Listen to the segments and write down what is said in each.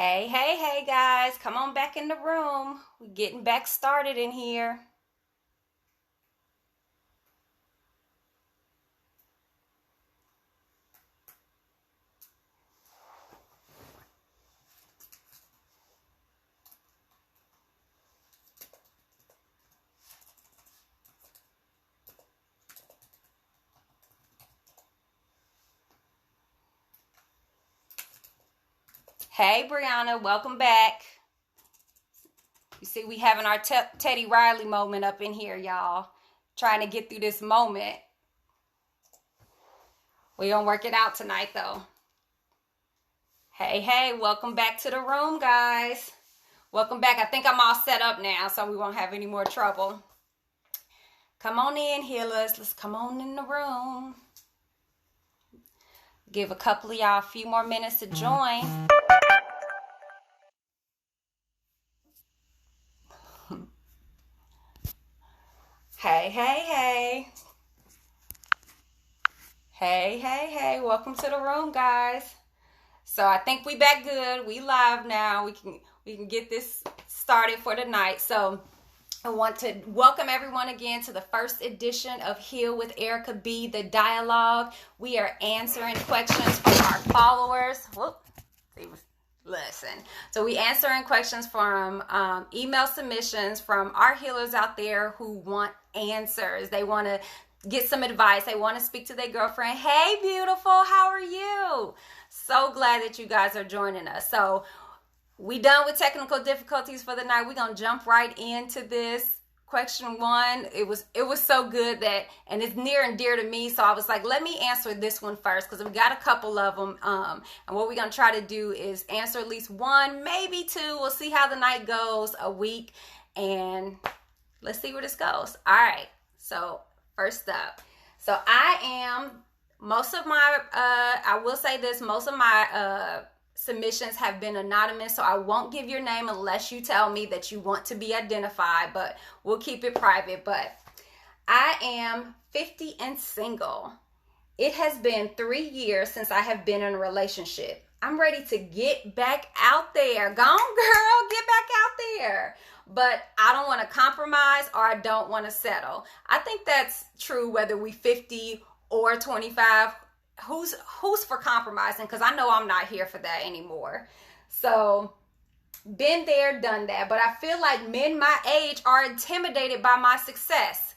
Hey, guys, come on back in the room. We're getting back started in here. Hey, Brianna, welcome back. You see, we having our Teddy Riley moment up in here, y'all. Trying to get through this moment. We gonna work it out tonight, though. Hey, welcome back to the room, guys. Welcome back. I think I'm all set up now, so we won't have any more trouble. Come on in, healers. Let's come on in the room. Give a couple of y'all a few more minutes to join. Hey. Hey. Welcome to the room, guys. So I think we back good. We live now. We can get this started for tonight. So I want to welcome everyone again to the first edition of Heal with Erica B, the dialogue. We are answering questions from our followers. Listen. So we answering questions from email submissions from our healers out there who want answers. They want to get some advice. They want to speak to their girlfriend. Hey, beautiful. How are you? So glad that you guys are joining us. So we done with technical difficulties for the night. We're going to jump right into this. Question one, it was so good that, and it's near and dear to me, so I was like, let me answer this one first, because we got a couple of them, and what we're going to try to do is answer at least one, maybe two. We'll see how the night goes, a week, and let's see where this goes. All right, so first up. So I will say this, most of my submissions have been anonymous, so I won't give your name unless you tell me that you want to be identified, but we'll keep it private. But I am 50 and single. It has been 3 years since I have been in a relationship. I'm ready to get back out there. Go on, girl, get back out there. But I don't want to compromise, or I don't want to settle. I think that's true whether we 50 or 25. Who's for compromising? Because I know I'm not here for that anymore. So been there, done that. But I feel like men my age are intimidated by my success.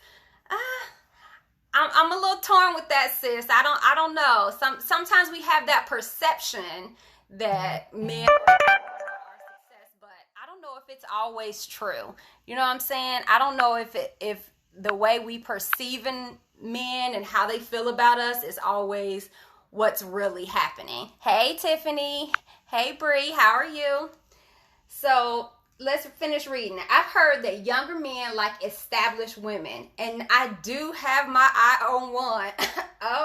I'm a little torn with that, sis. I don't know. Sometimes we have that perception that men are success, but I don't know if it's always true. You know what I'm saying? I don't know if the way we perceiving men and how they feel about us is always what's really happening. Hey, Tiffany. Hey, Bree. How are you? So let's finish reading. I've heard that younger men like established women, and I do have my eye on one.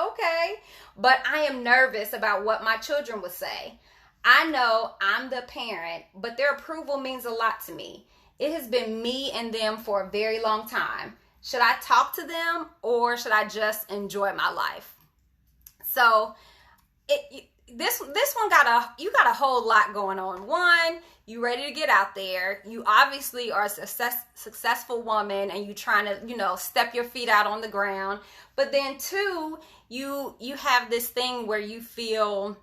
Okay. But I am nervous about what my children would say. I know I'm the parent, but their approval means a lot to me. It has been me and them for a very long time. Should I talk to them, or should I just enjoy my life? So this one you got a whole lot going on. One, you ready to get out there. You obviously are a successful woman, and you trying to, step your feet out on the ground. But then two, you have this thing where you feel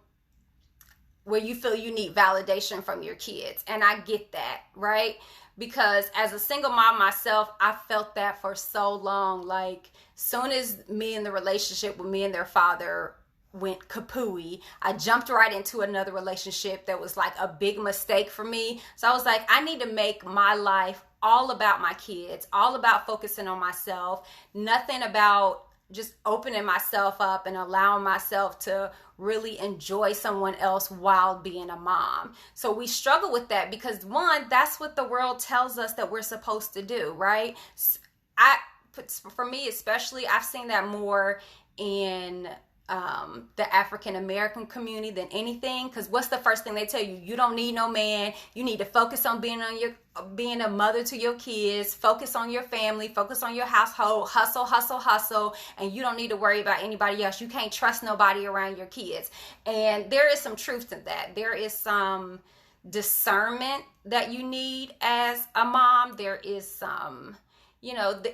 you need validation from your kids. And I get that, right? Because as a single mom myself, I felt that for so long. Like, soon as me and the relationship with me and their father went kapooey, I jumped right into another relationship that was like a big mistake for me. So I was like, I need to make my life all about my kids, all about focusing on myself, nothing about just opening myself up and allowing myself to really enjoy someone else while being a mom. So we struggle with that because, one, that's what the world tells us that we're supposed to do, right? For me especially, I've seen that more in the African American community than anything, because what's the first thing they tell you? You don't need no man. You need to focus on being a mother to your kids, focus on your family, focus on your household, hustle, and you don't need to worry about anybody else. You can't trust nobody around your kids. And there is some truth to that. There is some discernment that you need as a mom. There is some,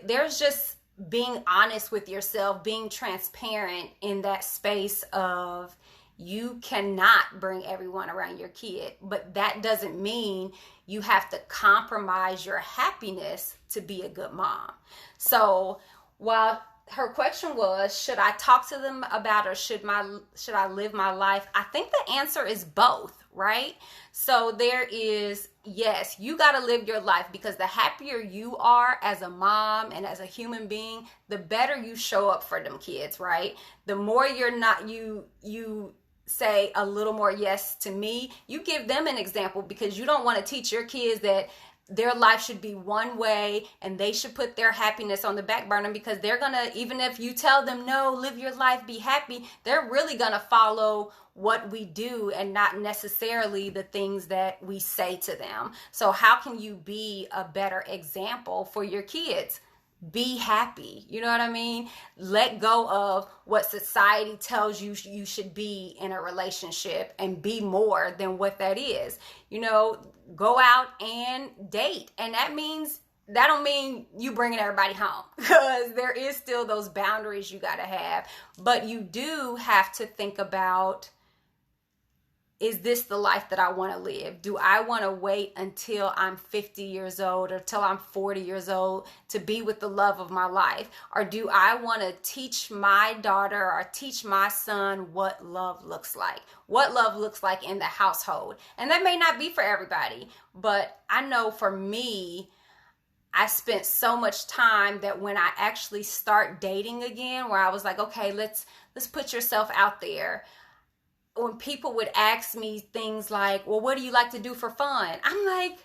there's just being honest with yourself, being transparent in that space of you cannot bring everyone around your kid, but that doesn't mean you have to compromise your happiness to be a good mom. So while her question was, should I talk to them about, or should I live my life? I think the answer is both, right? So there is, yes, you got to live your life, because the happier you are as a mom and as a human being, the better you show up for them kids, right? The more you say a little more yes to me, you give them an example, because you don't want to teach your kids that their life should be one way and they should put their happiness on the back burner, because they're gonna, even if you tell them, no, live your life, be happy, they're really gonna follow what we do and not necessarily the things that we say to them. So how can you be a better example for your kids? Be happy. You know what I mean? Let go of what society tells you you should be in a relationship and be more than what that is. Go out and date. And that don't mean you bringing everybody home, because there is still those boundaries you got to have. But you do have to think about, is this the life that I want to live? Do I want to wait until I'm 50 years old or till I'm 40 years old to be with the love of my life? Or do I want to teach my daughter or teach my son what love looks like? What love looks like in the household? And that may not be for everybody, but I know for me, I spent so much time that when I actually start dating again, where I was like, okay, let's put yourself out there. When people would ask me things like, well, what do you like to do for fun? I'm like,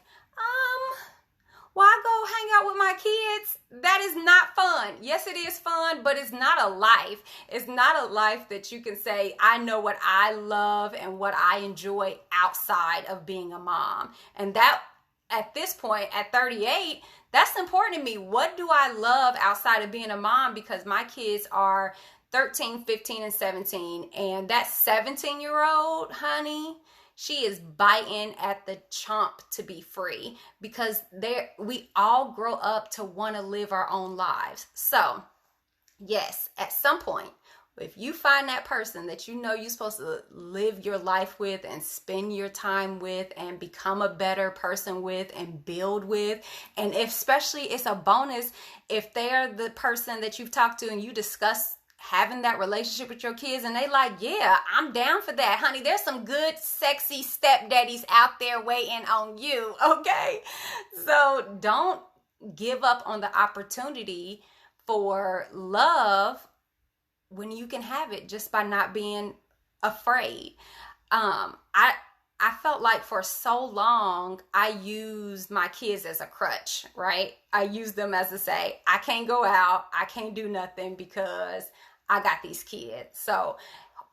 well, I go hang out with my kids. That is not fun. Yes, it is fun, but it's not a life. It's not a life that you can say, I know what I love and what I enjoy outside of being a mom. And that, at this point, at 38, that's important to me. What do I love outside of being a mom? Because my kids are 13, 15, and 17. And that 17-year-old, honey, she is biting at the chomp to be free, because we all grow up to want to live our own lives. So, yes, at some point, if you find that person that you know you're supposed to live your life with and spend your time with and become a better person with and build with, and especially it's a bonus if they're the person that you've talked to and you discuss having that relationship with your kids and they like, yeah, I'm down for that, honey. There's some good, sexy stepdaddies out there waiting on you, okay? So don't give up on the opportunity for love when you can have it just by not being afraid. I felt like for so long, I used my kids as a crutch, right? I used them as to say, I can't go out, I can't do nothing because I got these kids. So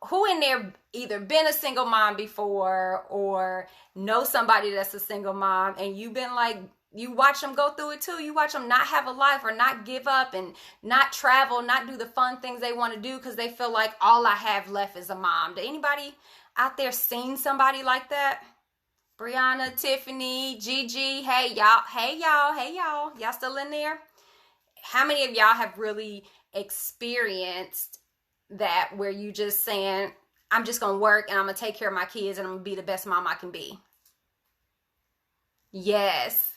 who in there either been a single mom before or know somebody that's a single mom, and you've been like, you watch them go through it too. You watch them not have a life or not give up and not travel, not do the fun things they want to do because they feel like all I have left is a mom. Did anybody out there seen somebody like that? Brianna, Tiffany, Gigi, hey y'all. Y'all still in there? How many of y'all have really experienced that where you just saying, I'm just going to work and I'm going to take care of my kids and I'm going to be the best mom I can be? Yes.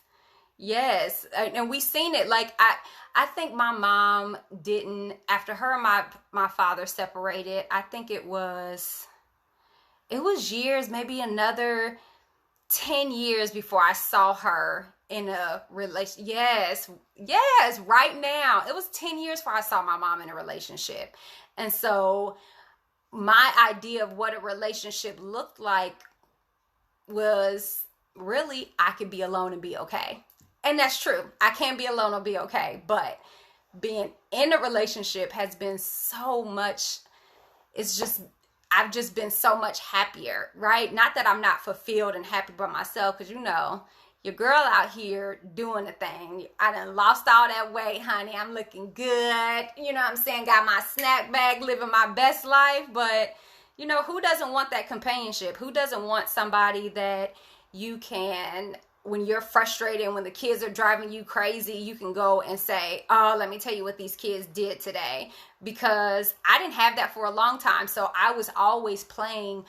And we seen it. Like, I think my mom didn't, after her and my father separated, I think it was years, maybe another 10 years before I saw her in a relation. Yes, right now. It was 10 years before I saw my mom in a relationship. And so my idea of what a relationship looked like was really, I could be alone and be okay. And that's true. I can be alone or be okay. But being in a relationship has been so much, I've just been so much happier, right? Not that I'm not fulfilled and happy by myself, because your girl out here doing the thing. I done lost all that weight, honey. I'm looking good. You know what I'm saying? Got my snack bag, living my best life. But, who doesn't want that companionship? Who doesn't want somebody that You can, when you're frustrated, when the kids are driving you crazy, you can go and say, oh, let me tell you what these kids did today. Because I didn't have that for a long time. So I was always playing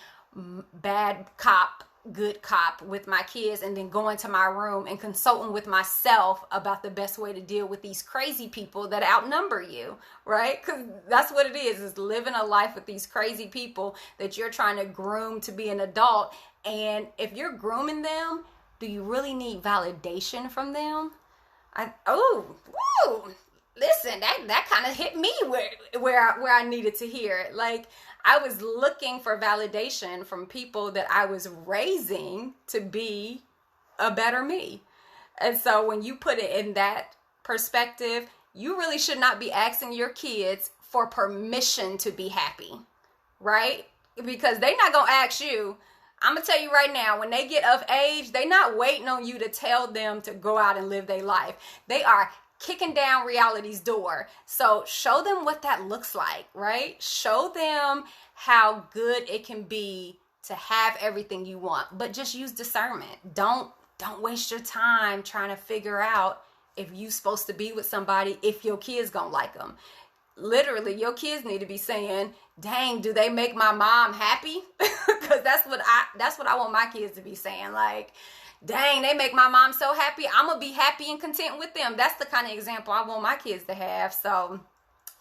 bad cop, good cop with my kids, and then going to my room and consulting with myself about the best way to deal with these crazy people that outnumber you, right? Because that's what it is living a life with these crazy people that you're trying to groom to be an adult. And if you're grooming them, do you really need validation from them? Listen, that kind of hit me where I needed to hear it. Like, I was looking for validation from people that I was raising to be a better me. And so when you put it in that perspective, you really should not be asking your kids for permission to be happy, right? Because they're not going to ask you. I'm going to tell you right now, when they get of age, they're not waiting on you to tell them to go out and live their life. They are kicking down reality's door. So show them what that looks like, right? Show them how good it can be to have everything you want, but just use discernment. Don't waste your time trying to figure out if you're supposed to be with somebody, if your kids gonna like them. Literally, your kids need to be saying, dang, do they make my mom happy? Because that's what I want my kids to be saying. Like, dang, they make my mom so happy. I'm going to be happy and content with them. That's the kind of example I want my kids to have. So,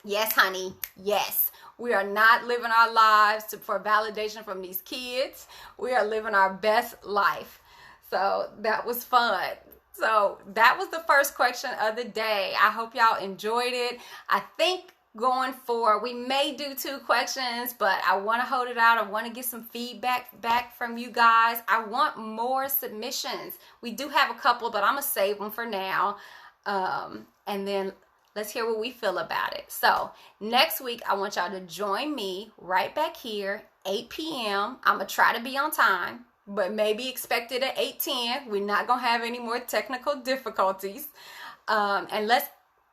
yes, honey, yes. We are not living our lives for validation from these kids. We are living our best life. So, that was fun. So, that was the first question of the day. I hope y'all enjoyed it. I think going forward, we may do 2 questions, but I want to hold it out. I want to get some feedback back from you guys. I want more submissions. We do have a couple, but I'm going to save them for now. And then let's hear what we feel about it. So next week, I want y'all to join me right back here, 8 p.m. I'm going to try to be on time, but maybe expect it at 8:10. We're not going to have any more technical difficulties. And let's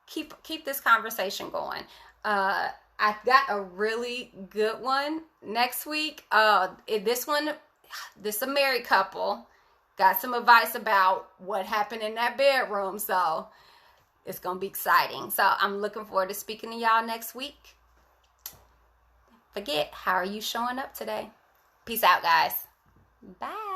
keep this conversation going. I got a really good one next week. This a married couple got some advice about what happened in that bedroom. So it's going to be exciting. So I'm looking forward to speaking to y'all next week. Forget, how are you showing up today? Peace out, guys. Bye.